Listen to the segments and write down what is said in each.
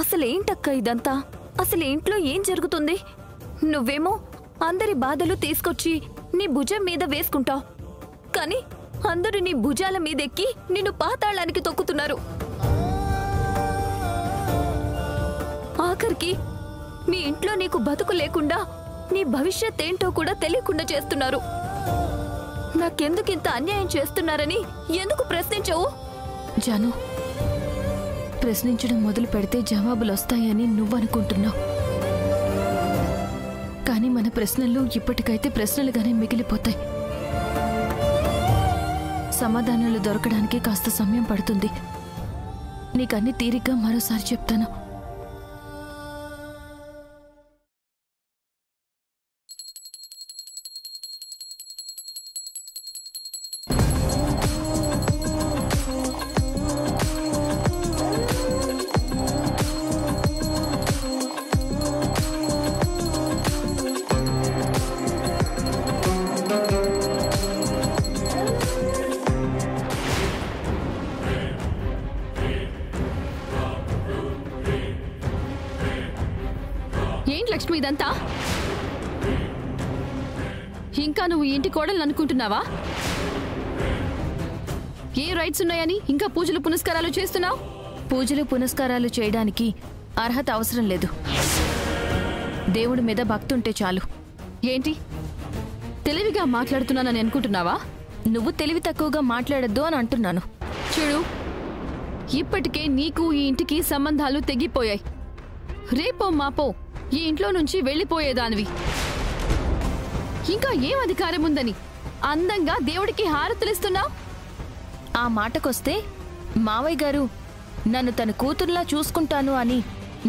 అసలేంటక్క ఇదంతా? అసలు ఇంట్లో ఏం జరుగుతుంది? నువ్వేమో అందరి బాధలు తీసుకొచ్చి నీ భుజం మీద వేసుకుంటావు, కానీ అందరూ నీ భుజాల మీదెక్కి నిన్ను పాతాళానికి తొక్కుతున్నారు. ఆఖరికి మీ ఇంట్లో నీకు బతుకు లేకుండా నీ భవిష్యత్ ఏంటో కూడా తెలియకుండా చేస్తున్నారు. నాకెందుకింత అన్యాయం చేస్తున్నారని ఎందుకు ప్రశ్నించవు? జాను, ప్రశ్నించడం మొదలు పెడితే జవాబులు వస్తాయని నువ్వనుకుంటున్నావు, కానీ మన ప్రశ్నలు ఇప్పటికైతే ప్రశ్నలుగానే మిగిలిపోతాయి. సమాధానాలు దొరకడానికి కాస్త సమయం పడుతుంది. నీకన్నీ తీరిగ్గా మరోసారి చెప్తాను. ఏంటి లక్ష్మి ఇదంతా? ఇంకా నువ్వు ఇంటి కోడలు అనుకుంటున్నావా? ఏ రైట్స్ ఉన్నాయని ఇంకా పూజలు పునస్కారాలు చేస్తున్నావు? పూజలు పునస్కారాలు చేయడానికి అర్హత అవసరం లేదు. దేవుడి మీద భక్తి ఉంటే చాలు. ఏంటి తెలివిగా మాట్లాడుతున్నానని అనుకుంటున్నావా? నువ్వు తెలివి తక్కువగా మాట్లాడద్దు అని అంటున్నాను. చూడు, ఇప్పటికే నీకు ఈ ఇంటికి సంబంధాలు తెగిపోయాయి. రేపో మాపో ఈ ఇంట్లో నుంచి వెళ్ళిపోయేదానివి. ఇంకా ఏం అధికారం ఉందని అందంగా దేవుడికి హారతులిస్తున్నావు? ఆ మాటకొస్తే మావయ్య గారు నన్ను తన కూతురులా చూసుకుంటాను అని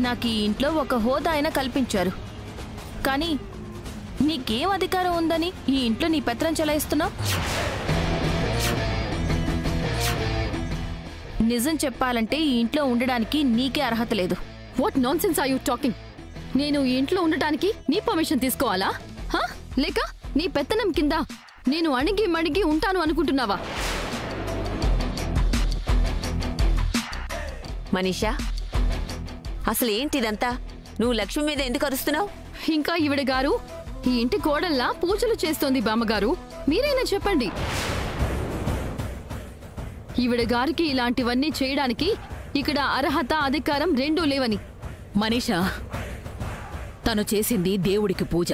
నాకు ఈ ఇంట్లో ఒక హోదా ఆయన కల్పించారు. కానీ నీకేం అధికారం ఉందని ఈ ఇంట్లో నీ పెత్తనం చెలాయిస్తున్నావు? నిజం చెప్పాలంటే ఈ ఇంట్లో ఉండడానికి నీకే అర్హత లేదు. What nonsense are you talking? నేను ఈ ఇంట్లో ఉండటానికి నీ పర్మిషన్ తీసుకోవాలా? లేక నీ పెత్తనం కింద నేను అణిగి మణిగి ఉంటాను అనుకుంటున్నావా? మనీషా, అసలు ఏంటిదంతా? నువ్వు లక్ష్మి మీద ఎందుకు అరుస్తున్నావు? ఇంకా ఈవిడ గారు ఈ ఇంటి కోడల్లా పూజలు చేస్తోంది. బామ్మగారు, మీరైనా చెప్పండి. ఈవిడ గారికి ఇలాంటివన్నీ చేయడానికి ఇక్కడ అర్హత అధికారం రెండూ లేవని. మనీషా, తను చేసింది దేవుడికి పూజ.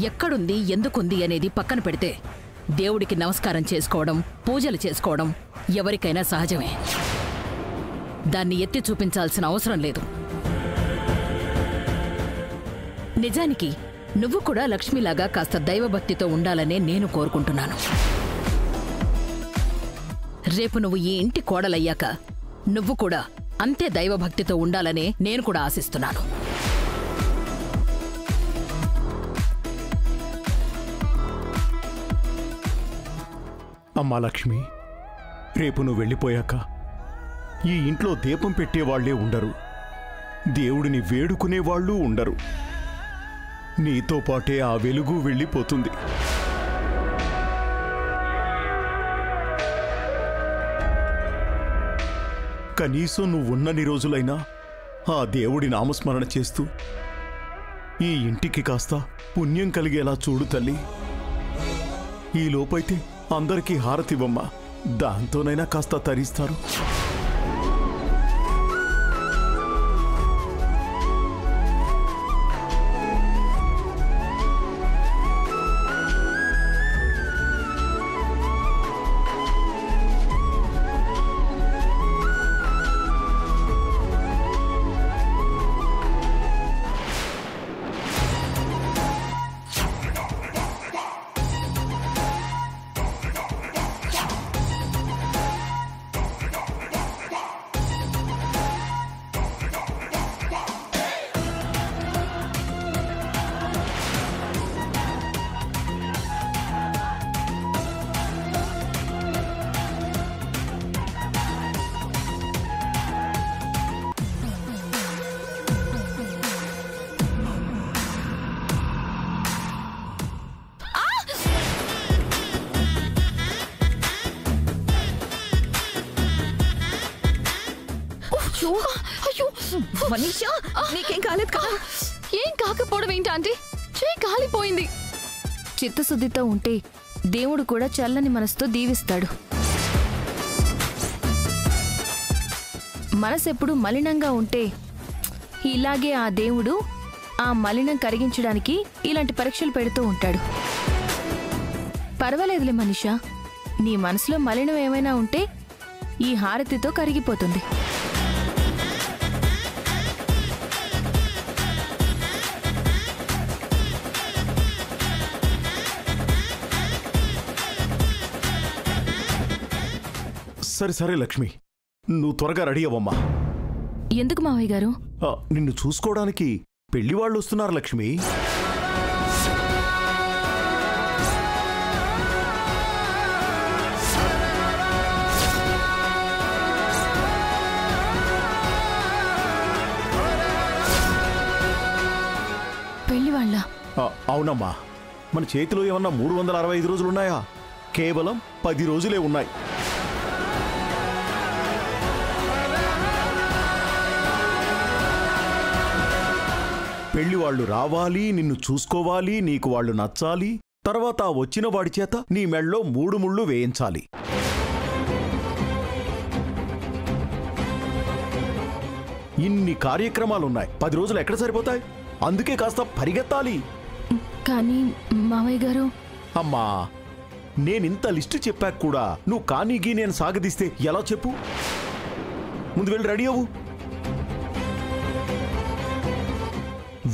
ఎక్కడుంది, ఎందుకుంది అనేది పక్కన పెడితే దేవుడికి నమస్కారం చేసుకోవడం, పూజలు చేసుకోవడం ఎవరికైనా సహజమే. దాన్ని ఎత్తి చూపించాల్సిన అవసరం లేదు. నిజానికి నువ్వు కూడా లక్ష్మిలాగా కాస్త దైవభక్తితో ఉండాలనే నేను కోరుకుంటున్నాను. రేపు నువ్వు ఈ ఇంటి కోడలయ్యాక నువ్వు కూడా అంతే దైవభక్తితో ఉండాలనే నేను కూడా ఆశిస్తున్నాను. అమ్మా లక్ష్మి, రేపు నువ్వు వెళ్ళిపోయాక ఈ ఇంట్లో దీపం పెట్టేవాళ్లే ఉండరు, దేవుడిని వేడుకునేవాళ్ళు ఉండరు. నీతో పాటే ఆ వెలుగు వెళ్ళిపోతుంది. కనీసం నువ్వున్నన్ని రోజులైనా ఆ దేవుడి నామస్మరణ చేస్తూ ఈ ఇంటికి కాస్త పుణ్యం కలిగేలా చూడు తల్లి. ఈ లోపైతే అందరికీ హారతివ్వమ్మా, దాంతోనైనా కాస్త తరిస్తారు. అయ్యో అయ్యో మనీషా, నీకేం కాలేదు కదా? ఏం కాకపోవడం ఏంటి ఆంటీ? చేయి కాలిపోయింది. చిత్తశుద్ధితో ఉంటే దేవుడు కూడా చల్లని మనసుతో దీవిస్తాడు. మనసెప్పుడు మలినంగా ఉంటే ఇలాగే ఆ దేవుడు ఆ మలినం కరిగించడానికి ఇలాంటి పరీక్షలు పెడుతూ ఉంటాడు. పర్వాలేదులే మనీషా, నీ మనసులో మలినం ఏమైనా ఉంటే ఈ హారతితో కరిగిపోతుంది. సరే సరే లక్ష్మి, నువ్వు త్వరగా రెడీ అవ్వమ్మా. ఎందుకు మావయ్య గారు? నిన్ను చూసుకోవడానికి పెళ్లివాళ్ళు వస్తున్నారు లక్ష్మి. పెళ్లివాళ్ళ? అవునమ్మా, మన చేతిలో ఏమన్నా 365 రోజులున్నాయా? కేవలం 10 రోజులే ఉన్నాయి. పెళ్లి వాళ్ళు రావాలి, నిన్ను చూసుకోవాలి, నీకు వాళ్ళు నచ్చాలి, తర్వాత వచ్చిన వాడి చేత నీ మెళ్ళో 3 ముళ్ళు వేయించాలి. ఇన్ని కార్యక్రమాలున్నాయి, 10 రోజులు ఎక్కడ సరిపోతాయి? అందుకే కాస్త పరిగెత్తాలి. కానీ మావయ్య గారు. అమ్మా, నేనింత లిస్టు చెప్పాక కూడా నువ్వు కానీగి నేను సాగదీస్తే ఎలా చెప్పు? ముందు వెళ్ళి రెడీ అవ్వు.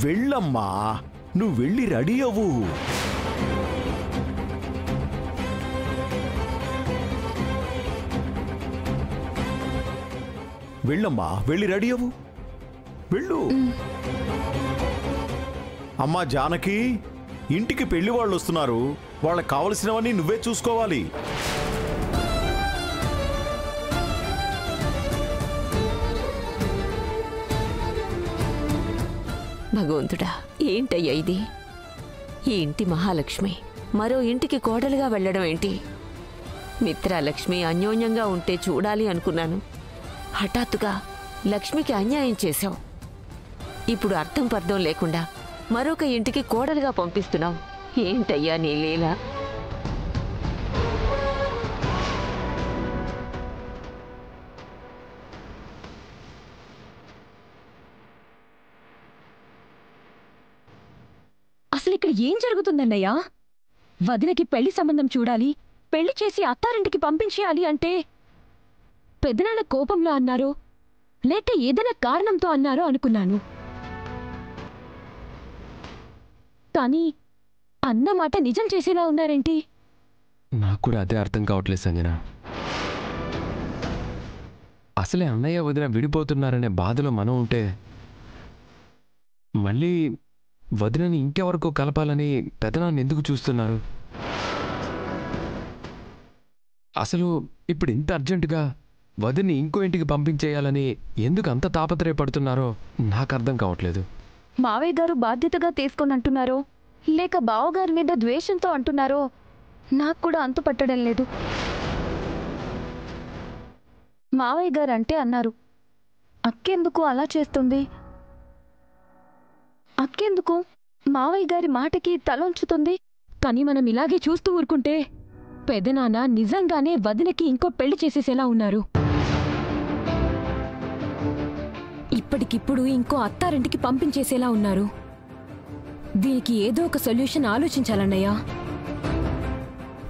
వెళ్ళమ్మా, నువ్వు వెళ్ళి రెడీ అవ్వు. వెళ్ళమ్మా, వెళ్ళి రెడీ అవ్వు. వెళ్ళు. అమ్మా జానకి, ఇంటికి పెళ్లి వాళ్ళు వస్తున్నారు, వాళ్ళకి కావలసినవన్నీ నువ్వే చూసుకోవాలి. భగవంతుడా, ఏంటయ్యా ఇది? ఈ ఇంటి మహాలక్ష్మి మరో ఇంటికి కోడలుగా వెళ్ళడం ఏంటి? మిత్రలక్ష్మి అన్యోన్యంగా ఉంటే చూడాలి అనుకున్నాను. హఠాత్తుగా లక్ష్మికి అన్యాయం చేశావు. ఇప్పుడు అర్థం పర్థం లేకుండా మరొక ఇంటికి కోడలుగా పంపిస్తున్నావు. ఏంటయ్యా నీ లీల? అసలు ఇక్కడ ఏం జరుగుతుందన్నయ్యా? వదినకి పెళ్లి సంబంధం చూడాలి, పెళ్లి చేసి అత్తారింటికి పంపించేయాలి అంటే పెదనాన్న కోపంలో అన్నారో లేక ఏదైనా కారణంతో అన్నారో అనుకున్నాను. కానీ అన్నమాట నిజం చేసేలా ఉన్నారేంటి? నాకు కూడా అదే అర్థం కావట్లేదు సంజన. అసలే అన్నయ్య వదిన విడిపోతున్నారనే బాధలో మనం ఉంటే మళ్ళీ వదినని ఇంకెవరకు కలపాలని పెదనాన్ని ఎందుకు చూస్తున్నారు? అసలు ఇప్పుడు ఇంత అర్జెంటుగా వదిని ఇంకో ఇంటికి పంపించేయాలని ఎందుకు అంత తాపత్రయపడుతున్నారో నాకు అర్థం కావట్లేదు. మావయ్య గారు బాధ్యతగా తీసుకొని అంటున్నారో లేక బావగారి మీద ద్వేషంతో అంటున్నారో నాకు కూడా అంతు పట్టడం లేదు. మావయ్య గారు అంటే అన్నారు, అక్కెందుకు అలా చేస్తుంది? అక్కెందుకు మావయ్య గారి మాటకి తలొంచుతుంది? కానీ మనం ఇలాగే చూస్తూ ఊరుకుంటే పెదనాన్న నిజంగానే వదినకి ఇంకో పెళ్లి చేసేసేలా ఉన్నారు. ఇప్పటికిప్పుడు ఇంకో అత్తారింటికి పంపించేసేలా ఉన్నారు. దీనికి ఏదో ఒక సొల్యూషన్ ఆలోచించాలన్నయ్యా.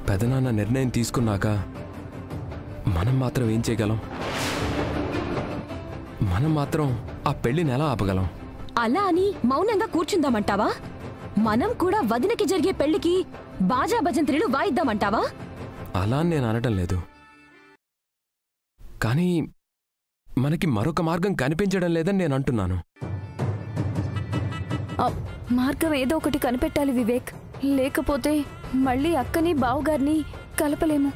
పెదనాన్న నిర్ణయం తీసుకున్నాక మనం మాత్రం ఏం చేయగలం? మనం మాత్రం ఆ పెళ్లిని ఎలా ఆపగలం? అలా అని మౌనంగా కూర్చుందామంటావా? మనం కూడా వదినకి జరిగే పెళ్లికి బాజా భజంత్రీలు వాయిద్దామంటావా? అలా నేను అనటం లేదు, కానీ మనకి మరొక మార్గం కనిపించడం లేదని నేను అంటున్నాను. మార్గం ఏదో ఒకటి కనిపెట్టాలి వివేక్, లేకపోతే మళ్ళీ అక్కని బావగారిని కలపలేము.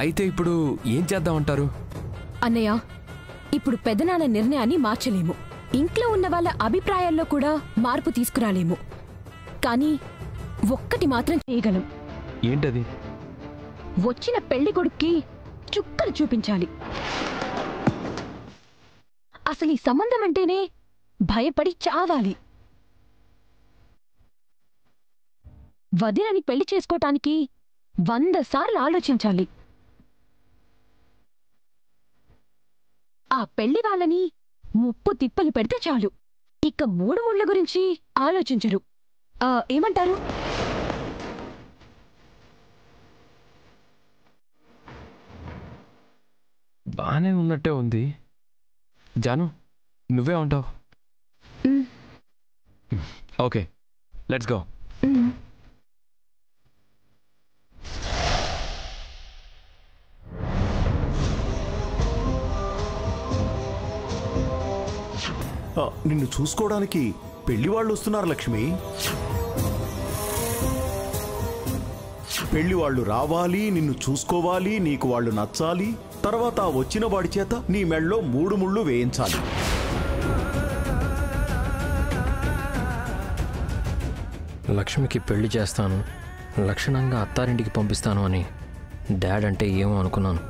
అయితే ఇప్పుడు ఏం చేద్దామంటారు? అన్నయ్య, ఇప్పుడు పెదనాన్న నిర్ణయాన్ని మార్చలేము, ఇంట్లో ఉన్న వాళ్ళ అభిప్రాయాల్లో కూడా మార్పు తీసుకురాలేము. కానీ ఒక్కటి మాత్రం చేయగలం. ఏంటది? వచ్చిన పెళ్లి కొడుక్కి చుక్కలు చూపించాలి. అసలు ఈ సంబంధం అంటేనే భయపడి చావాలి. వదినని పెళ్లి చేసుకోటానికి 100 సార్లు ఆలోచించాలి. ఆ పెళ్లి వాళ్ళని ముప్పు తిప్పలు పెడితే చాలు, ఇక 3 ముళ్ళ గురించి ఆలోచించరు. ఏమంటారు? బానే ఉన్నట్టే ఉంది. జాను, నువ్వే ఉంటావు. Okay, let's go. నిన్ను చూసుకోవడానికి పెళ్లివాళ్ళు వస్తున్నారు లక్ష్మి. పెళ్లివాళ్ళు రావాలి, నిన్ను చూసుకోవాలి, నీకు వాళ్ళు నచ్చాలి, తర్వాత వచ్చిన వాడి చేత నీ మెళ్ళో 3 ముళ్ళు వేయించాలి. లక్ష్మికి పెళ్లి చేస్తాను, లక్షణంగా అత్తారింటికి పంపిస్తాను అని డాడ్ అంటే ఏమో అనుకున్నాను.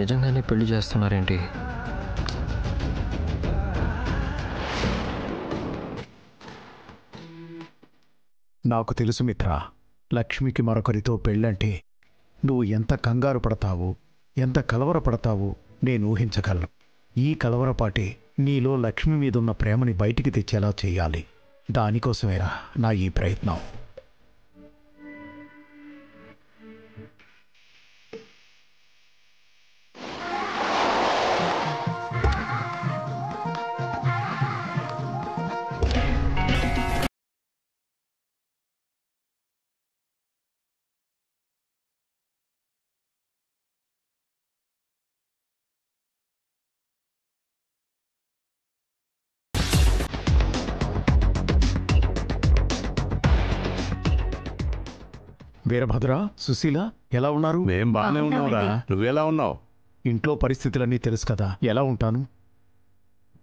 నిజంగానే పెళ్లి చేస్తున్నారేంటి? నాకు తెలుసు మిత్ర, లక్ష్మికి మరొకరితో పెళ్ళంటే నువ్వు ఎంత కంగారు పడతావో, ఎంత కలవరపడతావో నేను ఊహించగలను. ఈ కలవరపాటే నీలో లక్ష్మి మీదున్న ప్రేమని బయటికి తెచ్చేలా చేయాలి. దానికోసమేరా నా ఈ ప్రయత్నం. వీరభద్ర, సుశీల ఎలా ఉన్నారు? మేం బాగానే ఉన్నావురా. నువ్వెలా ఉన్నావు? ఇంట్లో పరిస్థితులన్నీ తెలుసు కదా, ఎలా ఉంటాను?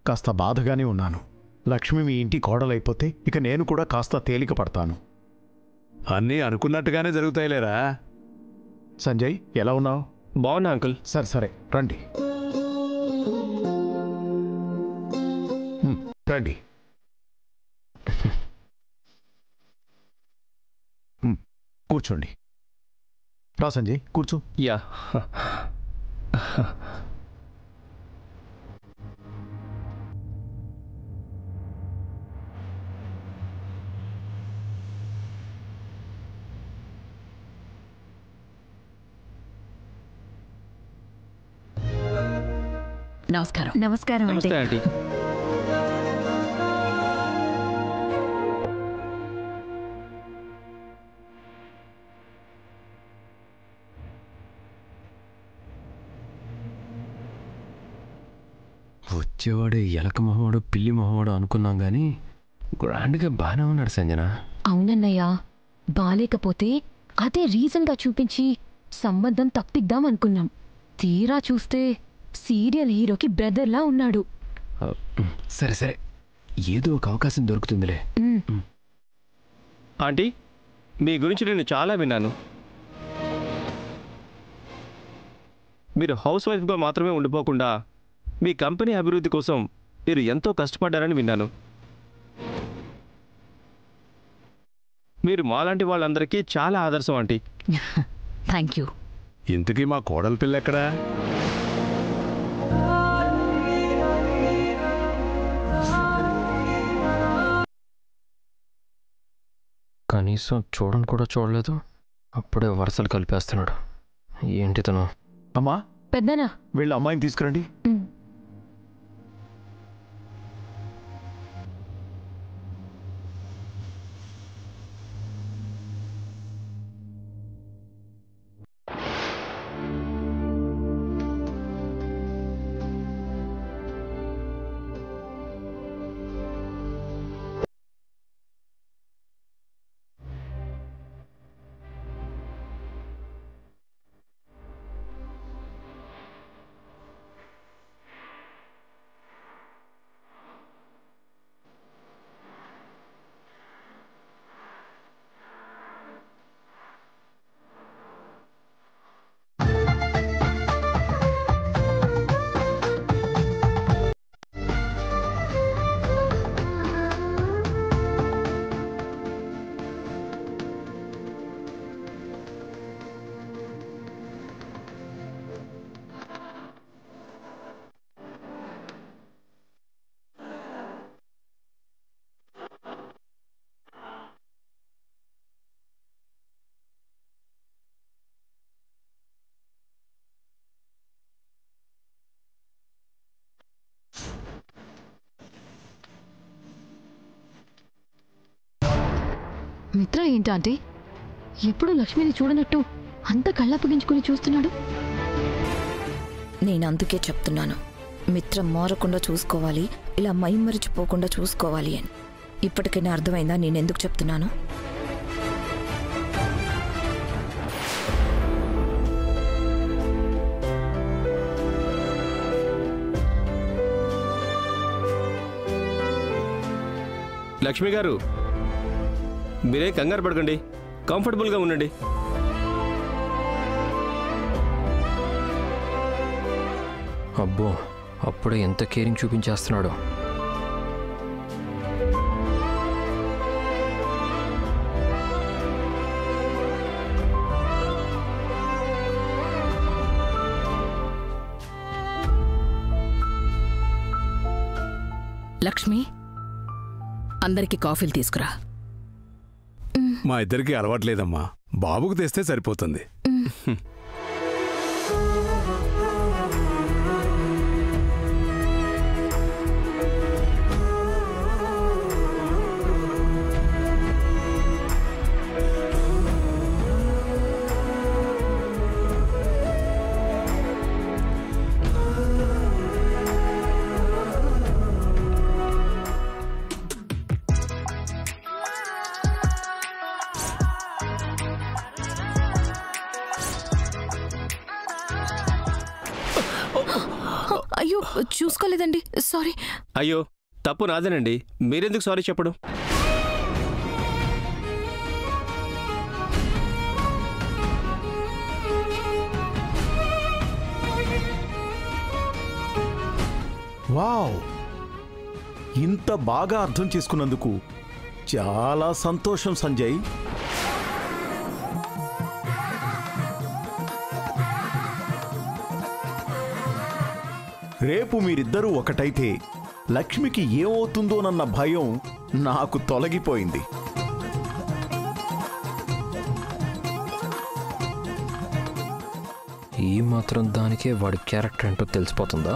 కాస్త బాధగానే ఉన్నాను. లక్ష్మి మీ ఇంటి కోడలైపోతే ఇక నేను కూడా కాస్త తేలిక పడతాను. అన్నీ అనుకున్నట్టుగానే జరుగుతాయిలేరా. సంజయ్ ఎలా ఉన్నావు? బాగున్నా అంకుల్. సరే రండి రండి. కూర్చోండి. రా సంజయ్, కూర్చో. యా. నమస్కారం. నమస్కారం అండి. నమస్తే ఆంటీ. వచ్చేవాడు ఎలక మొహవాడు పిల్లి మొహవాడు అనుకున్నాం కానీ గ్రాండ్గా బాగానే ఉన్నాడు సంజన. అవునన్నయ్య, బాలేకపోతే అదే రీజన్గా చూపించి సంబంధం తప్పిద్దాం అనుకున్నాం. తీరా చూస్తే సీరియల్ హీరోకి బ్రదర్లా ఉన్నాడు. సరే సరే, ఏదో ఒక అవకాశం దొరుకుతుందిలే. ఆంటీ, మీ గురించి నేను చాలా విన్నాను. మీరు హౌస్ వైఫ్గా మాత్రమే ఉండిపోకుండా మీ కంపెనీ అభివృద్ధి కోసం మీరు ఎంతో కష్టపడ్డారని విన్నాను. మీరు మాలాంటి వాళ్ళందరికీ చాలా ఆదర్శం ఆంటీ. Thank you. ఇంతకీ మా కోడల పిల్ల ఎక్కడా? కనీసం చూడని కూడా చూడలేదు, అప్పుడే వరుసలు కలిపేస్తున్నాడు. ఏంటి తను? అమ్మా, పెద్దనా వీళ్ళ అమ్మాయిని తీసుకురండి. మిత్ర ఏంటంటే ఎప్పుడు లక్ష్మిని చూడనట్టు అంత కళ్ళప్పగించుకుని చూస్తున్నాడు? నేను అందుకే చెప్తున్నాను, మిత్రం మారకుండా చూసుకోవాలి, ఇలా మైమరిచిపోకుండా చూసుకోవాలి అని. ఇప్పటికైనా అర్థమైందా నేనెందుకు చెప్తున్నాను? లక్ష్మి గారు, మీరేం కంగారు పడకండి, కంఫర్టబుల్గా ఉండండి. అబ్బో, అప్పుడే ఎంత కేరింగ్ చూపించేస్తున్నాడో. లక్ష్మి, అందరికి కాఫీలు తీసుకురా. మా ఇద్దరికి అలవాట్లేదమ్మా, బాబుకు తెస్తే సరిపోతుంది. అయ్యో, చూసుకోలేదండి, సారీ. అయ్యో, తప్పు నాదేనండి, మీరెందుకు సారీ చెప్పడం? వావ్, ఇంత బాగా అర్థం చేసుకున్నందుకు చాలా సంతోషం సంజయ్. రేపు మీరిద్దరూ ఒకటైతే లక్ష్మికి ఏమవుతుందోనన్న భయం నాకు తొలగిపోయింది. ఈ మాత్రం దానికే వాడి క్యారెక్టర్ ఏంటో తెలిసిపోతుందా?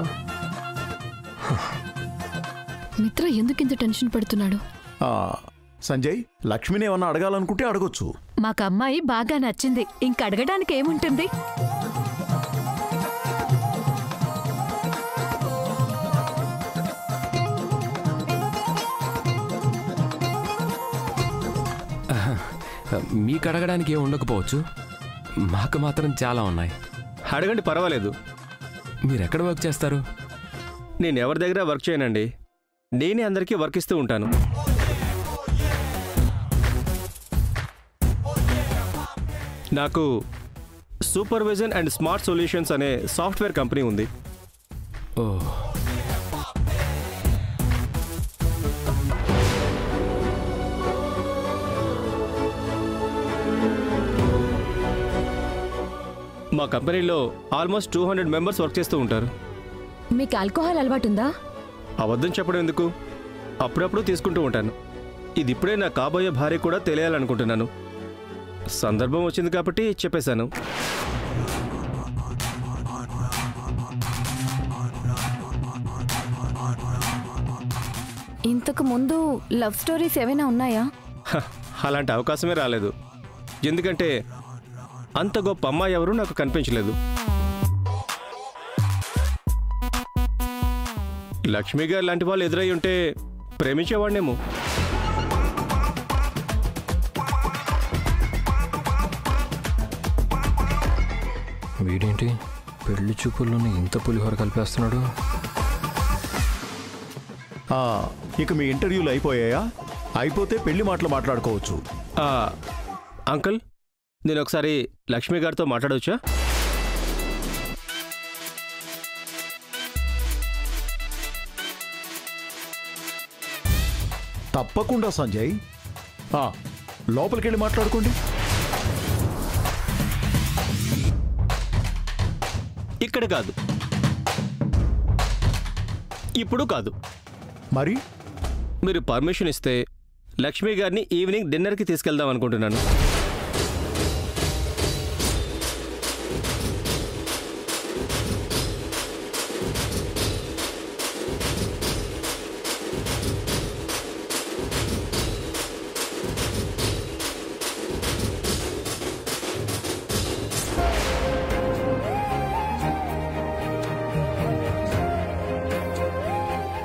మిత్ర ఎందుకింత టెన్షన్ పడుతున్నాడు? సంజయ్, లక్ష్మిని ఏమన్నా అడగాలనుకుంటే అడగొచ్చు. మాకు అమ్మాయి బాగా నచ్చింది, ఇంక అడగడానికి ఏముంటుంది? మీకు అడగడానికి ఏం ఉండకపోవచ్చు, మాకు మాత్రం చాలా ఉన్నాయి. అడగండి, పర్వాలేదు. మీరు ఎక్కడ వర్క్ చేస్తారు? నేను ఎవరి దగ్గర వర్క్ చేయనండి, నేనే అందరికీ వర్క్ ఇస్తూ ఉంటాను. నాకు సూపర్విజన్ అండ్ స్మార్ట్ సొల్యూషన్స్ అనే సాఫ్ట్వేర్ కంపెనీ ఉంది. ఓ, మా కంపెనీలో ఆల్మోస్ట్ 200 మెంబర్స్ వర్క్ చేస్తూ ఉంటారు. మీకు ఆల్కహాల్ అలవాటుందా? అబద్ధం చెప్పడం ఎందుకు, అప్పుడప్పుడు తీసుకుంటూ ఉంటాను. ఇది ఇప్పుడే నా కాబోయే భార్య కూడా తెలియాలనుకుంటున్నాను. సందర్భం వచ్చింది కాబట్టి చెప్పేశాను. ఇంతకు ముందు లవ్ స్టోరీస్ ఏమైనా ఉన్నాయా? అలాంటి అవకాశమే రాలేదు, ఎందుకంటే అంత గొప్ప అమ్మాయి ఎవరూ నాకు కనిపించలేదు. లక్ష్మి గారు లాంటి వాళ్ళు ఎదురై ఉంటే ప్రేమించేవాడినేమో. వీడేంటి పెళ్లి చూపుల్లోనే ఇంత పులిహోర కలిపేస్తున్నాడు? ఇక మీ ఇంటర్వ్యూలు అయిపోయాయా? అయిపోతే పెళ్లి మాటలు మాట్లాడుకోవచ్చు. అంకుల్, నేను ఒకసారి లక్ష్మి గారితో మాట్లాడవచ్చా? తప్పకుండా సంజయ్, లోపలికెళ్ళి మాట్లాడుకోండి. ఇక్కడ కాదు, ఇప్పుడు కాదు. మరి మీరు పర్మిషన్ ఇస్తే లక్ష్మి గారిని ఈవినింగ్ డిన్నర్కి తీసుకెళ్దాం అనుకుంటున్నాను.